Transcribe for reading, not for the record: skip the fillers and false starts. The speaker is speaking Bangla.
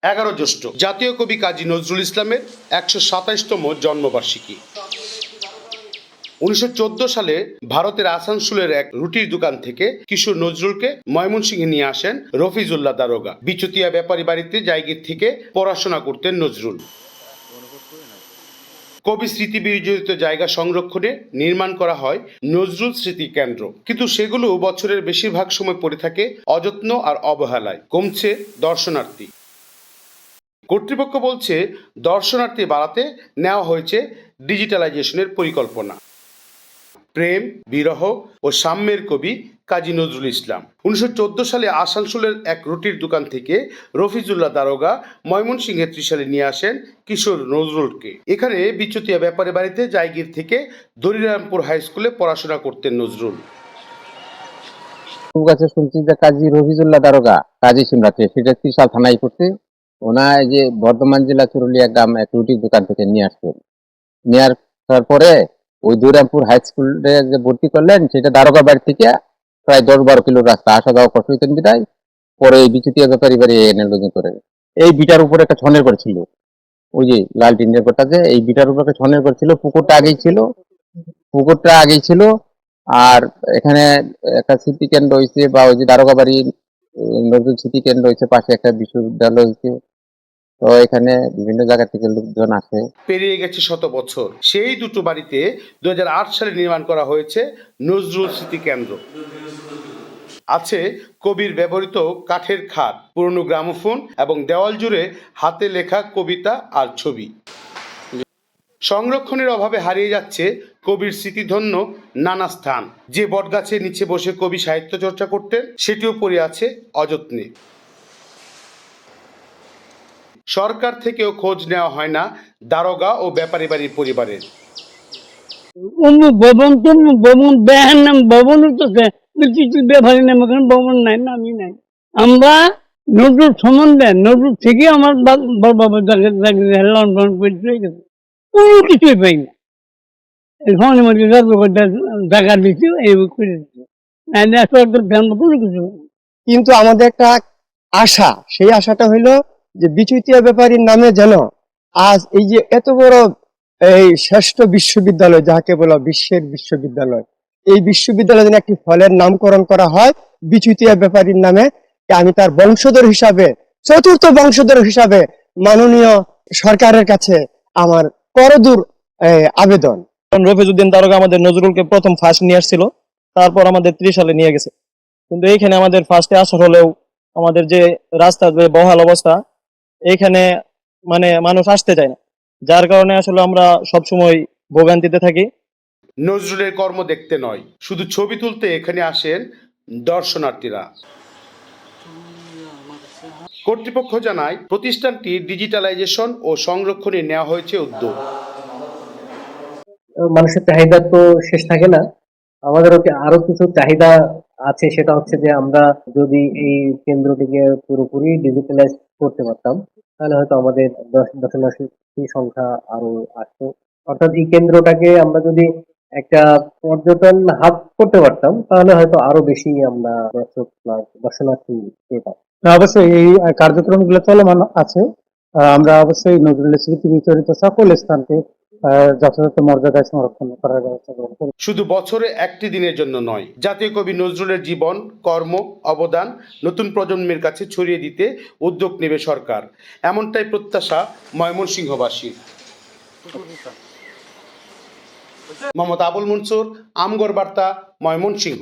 11 জ্যৈষ্ঠ জাতীয় কবি কাজী নজরুল ইসলামের 127তম জন্মবার্ষিকী। 1914 সালে ভারতের আসানসোলের এক রুটির দোকান থেকে কিশোর নজরুলকে ময়মনসিংহে নিয়ে আসেন রফিজুল্লাহ দারোগা। বিচুতিয়া ব্যাপারী বাড়িতে জায়গির থেকে পড়াশোনা করতেন নজরুল। কবি স্মৃতি বিজড়িত জায়গা সংরক্ষণে নির্মাণ করা হয় নজরুল স্মৃতি কেন্দ্র, কিন্তু সেগুলো বছরের বেশিরভাগ সময় পড়ে থাকে অযত্ন আর অবহেলায়। কমছে দর্শনার্থী। কর্তৃপক্ষ বলছে দর্শনার্থী বাড়াতে নেওয়া হয়েছে ডিজিটালাইজেশনের পরিকল্পনা। প্রেম, বিরহ ও সাম্যের কবি কাজী নজরুল ইসলাম 1914 সালে আসানসোলের এক রুটির দোকান থেকে রফিজুল্লাহ দারোগা ময়মনসিংহে ত্রিশালে নিয়ে আসেন কিশোর নজরুলকে। এখানে বিচুতিয়া ব্যাপারী বাড়িতে জায়গির থেকে দরিরামপুর হাই স্কুলে পড়াশোনা করতেন নজরুল। কাছে শুনছি যে কাজী রফিজুল্লাহ দারোগা কাজী সিমরাতে, সেটা ত্রিশাল থানায় করতে ওনার যে বর্ধমান জেলা চুরুলিয়া গ্রাম এক রুটির দোকান থেকে নিয়ে আসতেন। নিয়ে আসার পরে ওই দরিরামপুর হাই স্কুলে যে ভর্তি করলেন, সেটা দারোগা বাড়ি থেকে প্রায় 10-12 কিলো রাস্তা, আসা যাওয়া কষ্ট হইতেন বিদায় পরে এই বিচুতিয়া ব্যাপারী বাড়ি এনে লজিং করে। এই বিটার উপরে একটা ছনের ঘর ছিল, ওই যে লাল টিনের ঘরটা, যে এই বিটার উপরে একটা ছনের ঘর ছিল। পুকুরটা আগেই ছিল। আর এখানে একটা স্মৃতি কেন্দ্র হয়েছে, বা ওই যে দারোগা বাড়ি নজরুল স্মৃতি কেন্দ্র হয়েছে, পাশে একটা বিশ্ববিদ্যালয় হয়েছে। তো এখানে বিভিন্ন জায়গা থেকে লোকজন আসে। পেরিয়ে গেছে শত বছর, সেই দুটো বাড়িতে 2008 সালে নির্মাণ করা হয়েছে নজরুল স্মৃতি কেন্দ্র। আছে কবির ব্যবহৃত কাঠের খাট, পুরনো গ্রামোফোন এবং দেওয়াল জুড়ে হাতে লেখা কবিতা আর ছবি। সংরক্ষণের অভাবে হারিয়ে যাচ্ছে কবির স্মৃতিধন্য নানা স্থান। যে বটগাছের নিচে বসে কবি সাহিত্য চর্চা করতেন, সেটিও পড়ে আছে অযত্নে। সরকার থেকেও খোঁজ নেওয়া হয় না দারোগা ও ব্যাপারী বাড়ির পরিবারের। আমরা নজরুল সম্বন্ধে নজরুল থেকে আমার বড় বাবা লন্ডন কোনো কিছুই পাই না। জায়গা দিচ্ছি এই করে দিচ্ছি, কিন্তু আমাদের একটা আশা, সেই আশাটা হইলো যে বিচুতিয়া ব্যাপারীর নামে যেন আজ এই যে এত বড় এই শ্রেষ্ঠ বিশ্ববিদ্যালয়, যাকে বলা বিশ্বের বিশ্ববিদ্যালয়, এই বিশ্ববিদ্যালয়ে যেন একটি ফলের নামকরণ করা হয় বিচুতিয়া ব্যাপারীর নামে। আমি তার বংশধর হিসাবে, চতুর্থ বংশধর হিসাবে মাননীয় সরকারের কাছে আমার করদূর আবেদন। রফিজউদ্দিন দারোগা আমাদের নজরুলকে প্রথম ফার্স্ট নিয়ে আসছিল, তারপর আমাদের 30 সালে নিয়ে গেছে। কিন্তু এইখানে আমাদের ফার্স্টে আসার হলেও আমাদের যে রাস্তার যে বহাল অবস্থা, এইখানে মানে মানুষ আসতে চায় না, যার কারণে আসলে আমরা সবসময় ভোগান্তিতে থাকি। নজরুলের কর্ম দেখতে নয়, শুধু ছবি তুলতে এখানে আসেন দর্শনার্থীরা। কর্তৃপক্ষ জানায় প্রতিষ্ঠানটি ডিজিটালাইজেশন ও সংরক্ষণে নেওয়া হয়েছে উদ্যোগ। মানুষের চাহিদা তো শেষ থাকে না, আমাদের আরো কিছু চাহিদা আছে। সেটা হচ্ছে যে আমরা যদি এই কেন্দ্রটিকে পুরোপুরি ডিজিটালাইজ করতে পারতাম, তাহলে হয়তো আমাদের দর্শনার্থী সংখ্যা আরো আসতো। অর্থাৎ এই কেন্দ্রটাকে আমরা যদি একটা পর্যটন হাব করতে পারতাম, তাহলে হয়তো আরো বেশি আমরা দর্শনার্থী পেতাম। অবশ্যই এই কার্যক্রমগুলো চলমান আছে। আমরা অবশ্যই নজরুলের স্মৃতি বিচরিত সকল স্থানকে যথাযথ মর্যাদায় সংরক্ষণ করার ব্যবস্থা গ্রহণ করি। শুধু বছরে একটি দিনের জন্য নয়, জাতীয় কবি নজরুলের জীবন, কর্ম, অবদান নতুন প্রজন্মের কাছে ছড়িয়ে দিতে উদ্যোগ নেবে সরকার, এমনটাই প্রত্যাশা ময়মনসিংহবাসীর। মোহাম্মদ আবুল মনসুর, আমগর বার্তা, ময়মনসিংহ।